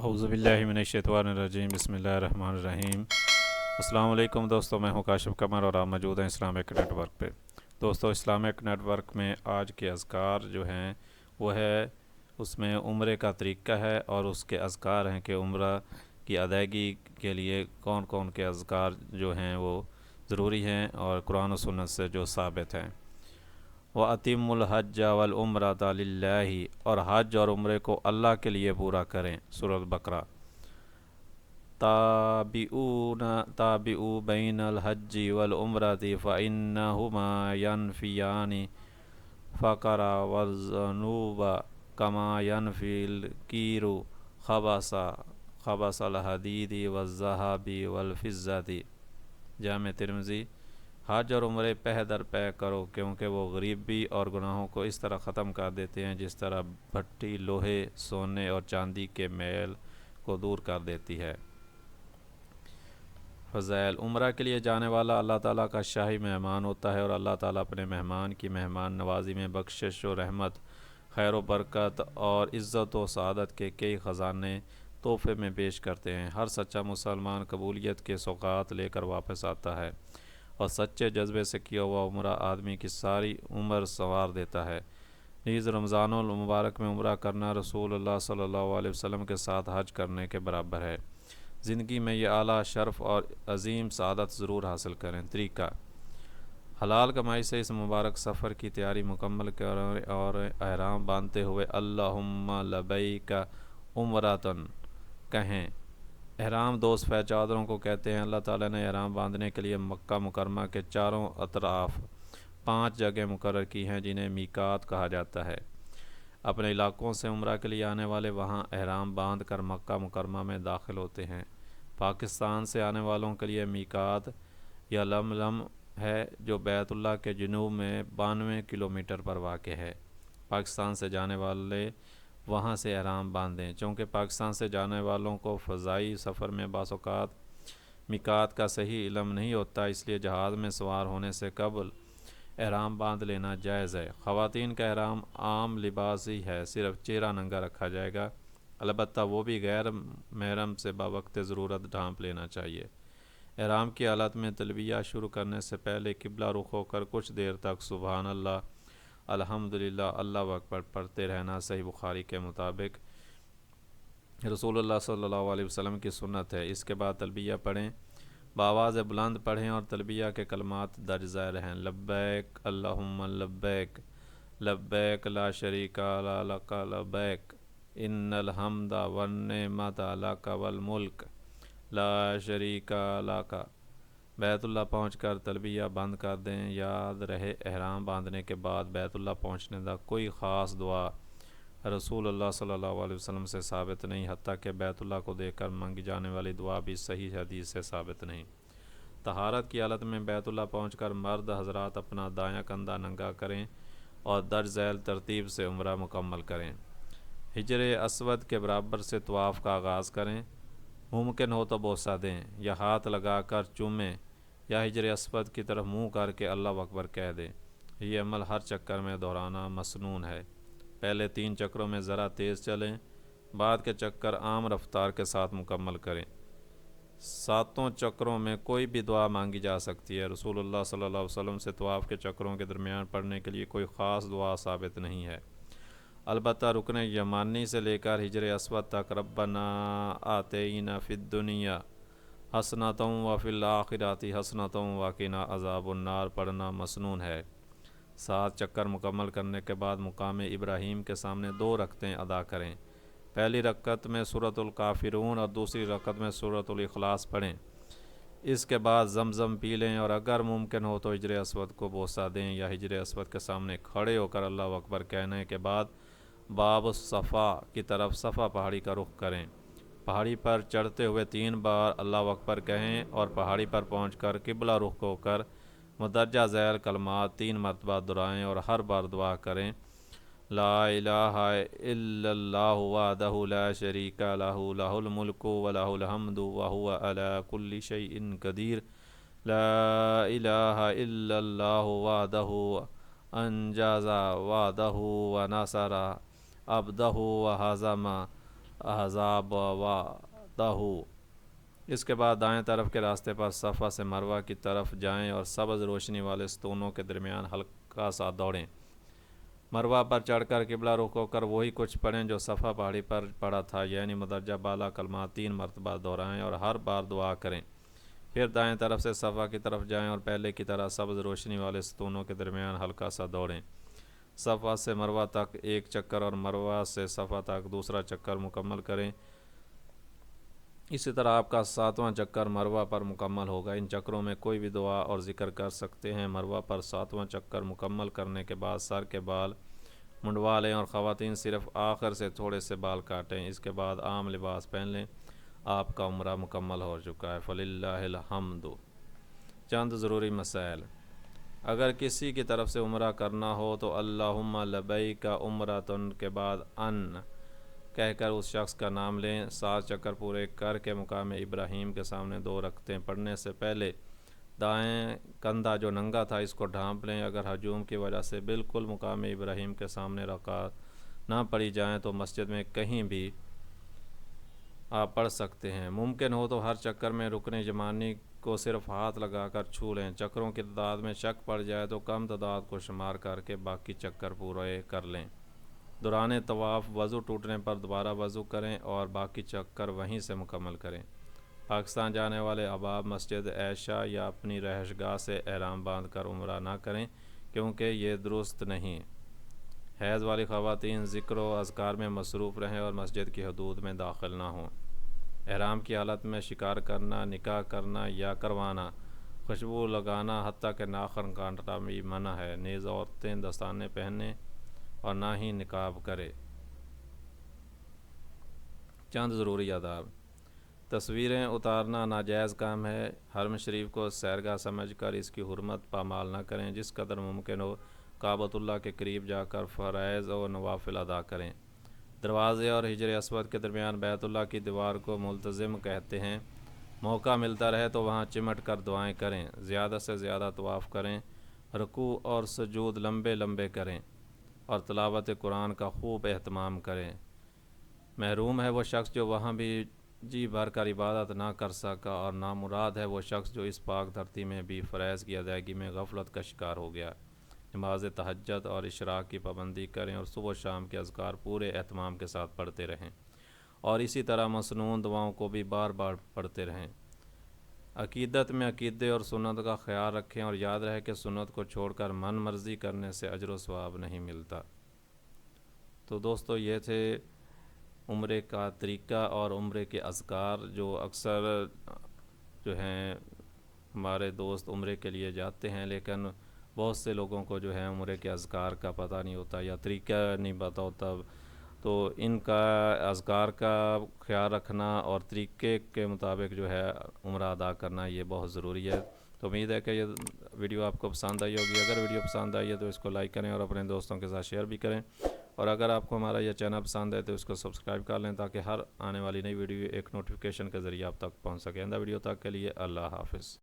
اعوذ باللہ من الشیطان الرجیم، بسم اللہ الرحمن الرحیم۔ السلام علیکم دوستو، میں ہوں کاشف قمر اور آپ موجود ہیں اسلامک نیٹ ورک پہ۔ دوستو اسلامک نیٹ ورک میں آج کے اذکار جو ہیں وہ ہے، اس میں عمرے کا طریقہ ہے اور اس کے اذکار ہیں کہ عمرہ کی ادائیگی کے لیے کون کون کے اذکار جو ہیں وہ ضروری ہیں اور قرآن و سنت سے جو ثابت ہیں۔ وَأَتِمُّ الْحَجَّ وَالْعُمْرَةَ لِلَّهِ، اور حج اور عمرے کو اللہ کے لیے پورا کریں۔ سورۃ البقرہ۔ تابعوا بین الحج والعمرة فإنهما ينفيان فقر والذنوب كما ينفي الكير خبث الحديد والذهب والفضة۔ جامع ترمذی۔ حج اور عمرے پہ در پہ کرو، کیونکہ وہ غریبی اور گناہوں کو اس طرح ختم کر دیتے ہیں جس طرح بھٹی لوہے، سونے اور چاندی کے میل کو دور کر دیتی ہے۔ فضائل: عمرہ کے لیے جانے والا اللہ تعالیٰ کا شاہی مہمان ہوتا ہے اور اللہ تعالیٰ اپنے مہمان کی مہمان نوازی میں بخشش و رحمت، خیر و برکت اور عزت و سعادت کے کئی خزانے تحفے میں پیش کرتے ہیں۔ ہر سچا مسلمان قبولیت کے سوغات لے کر واپس آتا ہے اور سچے جذبے سے کیا ہوا عمرہ آدمی کی ساری عمر سنوار دیتا ہے۔ نیز رمضان المبارک میں عمرہ کرنا رسول اللہ صلی اللہ علیہ وسلم کے ساتھ حج کرنے کے برابر ہے۔ زندگی میں یہ اعلیٰ شرف اور عظیم سعادت ضرور حاصل کریں۔ طریقہ: حلال کمائی سے اس مبارک سفر کی تیاری مکمل کریں اور احرام باندھتے ہوئے اللہم لبیک عمرۃً کہیں۔ احرام دو سفید چادروں کو کہتے ہیں۔ اللہ تعالیٰ نے احرام باندھنے کے لیے مکہ مکرمہ کے چاروں اطراف 5 جگہ مقرر کی ہیں جنہیں میقات کہا جاتا ہے۔ اپنے علاقوں سے عمرہ کے لیے آنے والے وہاں احرام باندھ کر مکہ مکرمہ میں داخل ہوتے ہیں۔ پاکستان سے آنے والوں کے لیے میقات یلملم ہے جو بیت اللہ کے جنوب میں 92 کلومیٹر پر واقع ہے۔ پاکستان سے جانے والے وہاں سے احرام باندھیں۔ چونکہ پاکستان سے جانے والوں کو فضائی سفر میں بعض اوقات میقات کا صحیح علم نہیں ہوتا، اس لیے جہاز میں سوار ہونے سے قبل احرام باندھ لینا جائز ہے۔ خواتین کا احرام عام لباس ہی ہے، صرف چہرہ ننگا رکھا جائے گا، البتہ وہ بھی غیر محرم سے بوقت ضرورت ڈھانپ لینا چاہیے۔ احرام کی حالت میں تلبیہ شروع کرنے سے پہلے قبلہ رخ ہو کر کچھ دیر تک سبحان اللہ، الحمدللہ، اللہ اکبر پڑھتے رہنا صحیح بخاری کے مطابق رسول اللہ صلی اللہ علیہ وسلم کی سنت ہے۔ اس کے بعد تلبیہ پڑھیں، بآواز بلند پڑھیں اور تلبیہ کے کلمات درج ذیل ہیں۔ لبیک اللہم لبیک، لبیک لا شریک لک لبیک، ان الحمد والنعمت لک والملک لا شریک لک۔ بیت اللہ پہنچ کر تلبیہ بند کر دیں۔ یاد رہے احرام باندھنے کے بعد بیت اللہ پہنچنے تک کوئی خاص دعا رسول اللہ صلی اللہ علیہ وسلم سے ثابت نہیں، حتیٰ کہ بیت اللہ کو دیکھ کر مانگی جانے والی دعا بھی صحیح حدیث سے ثابت نہیں۔ طہارت کی حالت میں بیت اللہ پہنچ کر مرد حضرات اپنا دایاں کندھا ننگا کریں اور درج ذیل ترتیب سے عمرہ مکمل کریں۔ حجر اسود کے برابر سے طواف کا آغاز کریں۔ ممکن ہو تو بوسہ دیں یا ہاتھ لگا کر چومیں یا حجر اسود کی طرف منہ کر کے اللہ اکبر کہہ دیں۔ یہ عمل ہر چکر میں دہرانا مسنون ہے۔ پہلے 3 چکروں میں ذرا تیز چلیں، بعد کے چکر عام رفتار کے ساتھ مکمل کریں۔ 7 چکروں میں کوئی بھی دعا مانگی جا سکتی ہے۔ رسول اللہ صلی اللہ علیہ وسلم سے طواف کے چکروں کے درمیان پڑھنے کے لیے کوئی خاص دعا ثابت نہیں ہے، البتہ رکن یمانی سے لے کر حجر اسود تک ربنا آتینا فی الدنیا حسنۃ وفی الآخرۃ حسنۃ وقنا عذاب النار پڑھنا مسنون ہے۔ 7 چکر مکمل کرنے کے بعد مقام ابراہیم کے سامنے 2 رکعتیں ادا کریں۔ پہلی رکعت میں سورۃ الکافرون اور دوسری رکعت میں سورۃ الاخلاص پڑھیں۔ اس کے بعد زمزم پی لیں اور اگر ممکن ہو تو حجر اسود کو بوسہ دیں یا حجر اسود کے سامنے کھڑے ہو کر اللہ اکبر کہنے کے بعد باب الصفا کی طرف صفا پہاڑی کا رخ کریں۔ پہاڑی پر چڑھتے ہوئے 3 بار اللہ اکبر کہیں اور پہاڑی پر پہنچ کر قبلہ رخ ہو کر مدرجہ ذیل کلمات 3 مرتبہ دہرائیں اور ہر بار دعا کریں: لا الہ الا اللہ وحدہ لا شریک لہ لہ الملک ولہ الحمد وہو علی کل شیء قدیر، لا الہ الا اللہ وحدہ انجز وعدہ ونصر عبدہ وہزم احزاب وادہو۔ اس کے بعد دائیں طرف کے راستے پر صفا سے مروہ کی طرف جائیں اور سبز روشنی والے ستونوں کے درمیان ہلکا سا دوڑیں۔ مروہ پر چڑھ کر قبلہ رخ ہو کر وہی کچھ پڑھیں جو صفا پہاڑی پر پڑھا تھا، یعنی مدرجہ بالا کلمات 3 مرتبہ دہرائیں اور ہر بار دعا کریں۔ پھر دائیں طرف سے صفا کی طرف جائیں اور پہلے کی طرح سبز روشنی والے ستونوں کے درمیان ہلکا سا دوڑیں۔ صفا سے مروہ تک 1 چکر اور مروہ سے صفا تک دوسرا چکر مکمل کریں۔ اسی طرح آپ کا 7واں چکر مروہ پر مکمل ہوگا۔ ان چکروں میں کوئی بھی دعا اور ذکر کر سکتے ہیں۔ مروہ پر 7واں چکر مکمل کرنے کے بعد سر کے بال منڈوا لیں اور خواتین صرف آخر سے تھوڑے سے بال کاٹیں۔ اس کے بعد عام لباس پہن لیں۔ آپ کا عمرہ مکمل ہو چکا ہے۔ فللہ الحمد۔ چند ضروری مسائل۔ اگر کسی کی طرف سے عمرہ کرنا ہو تو اللہم لبیک عمرۃ کے بعد ان کہہ کر اس شخص کا نام لیں۔ 7 چکر پورے کر کے مقام ابراہیم کے سامنے 2 رکعتیں پڑھنے سے پہلے دائیں کندھا جو ننگا تھا اس کو ڈھانپ لیں۔ اگر ہجوم کی وجہ سے بالکل مقام ابراہیم کے سامنے رکعت نہ پڑھی جائیں تو مسجد میں کہیں بھی آپ پڑھ سکتے ہیں۔ ممکن ہو تو ہر چکر میں رکن یمانی کو صرف ہاتھ لگا کر چھو لیں۔ چکروں کی تعداد میں شک پڑ جائے تو کم تعداد کو شمار کر کے باقی چکر پورے کر لیں۔ دوران طواف وضو ٹوٹنے پر دوبارہ وضو کریں اور باقی چکر وہیں سے مکمل کریں۔ پاکستان جانے والے احباب مسجد عائشہ یا اپنی رہائش گاہ سے احرام باندھ کر عمرہ نہ کریں کیونکہ یہ درست نہیں۔ حیض والی خواتین ذکر و اذکار میں مصروف رہیں اور مسجد کی حدود میں داخل نہ ہوں۔ احرام کی حالت میں شکار کرنا، نکاح کرنا یا کروانا، خوشبو لگانا حتیٰ کہ ناخن کاٹنا بھی منع ہے۔ نیز عورتیں دستانے پہنیں اور نہ ہی نقاب کرے۔ چند ضروری آداب۔ تصویریں اتارنا ناجائز کام ہے۔ حرم شریف کو سیرگاہ سمجھ کر اس کی حرمت پامال نہ کریں۔ جس قدر ممکن ہو کعبۃ اللہ کے قریب جا کر فرائض و نوافل ادا کریں۔ دروازے اور حجر اسود کے درمیان بیت اللہ کی دیوار کو ملتزم کہتے ہیں۔ موقع ملتا رہے تو وہاں چمٹ کر دعائیں کریں۔ زیادہ سے زیادہ طواف کریں۔ رکوع اور سجود لمبے لمبے کریں اور تلاوت قرآن کا خوب اہتمام کریں۔ محروم ہے وہ شخص جو وہاں بھی جی بھر کر عبادت نہ کر سکا، اور نامراد ہے وہ شخص جو اس پاک دھرتی میں بھی فرائض کی ادائیگی میں غفلت کا شکار ہو گیا۔ نماز تہجد اور اشراق کی پابندی کریں اور صبح و شام کے اذکار پورے اہتمام کے ساتھ پڑھتے رہیں اور اسی طرح مسنون دعاؤں کو بھی بار بار پڑھتے رہیں۔ عقیدت میں عقیدے اور سنت کا خیال رکھیں اور یاد رہے کہ سنت کو چھوڑ کر من مرضی کرنے سے اجر و ثواب نہیں ملتا۔ تو دوستو یہ تھے عمرے کا طریقہ اور عمرے کے اذکار جو اکثر جو ہیں ہمارے دوست عمرے کے لیے جاتے ہیں، لیکن بہت سے لوگوں کو جو ہے عمرے کے اذکار کا پتہ نہیں ہوتا یا طریقہ نہیں پتہ ہوتا، تو ان کا اذکار کا خیال رکھنا اور طریقے کے مطابق جو ہے عمرہ ادا کرنا یہ بہت ضروری ہے۔ تو امید ہے کہ یہ ویڈیو آپ کو پسند آئی ہوگی۔ اگر ویڈیو پسند آئی ہے تو اس کو لائک کریں اور اپنے دوستوں کے ساتھ شیئر بھی کریں، اور اگر آپ کو ہمارا یہ چینل پسند ہے تو اس کو سبسکرائب کر لیں تاکہ ہر آنے والی نئی ویڈیو ایک نوٹیفیکیشن کے ذریعے آپ تک پہنچ سکے۔ آئندہ ویڈیو تک کے لیے اللہ حافظ۔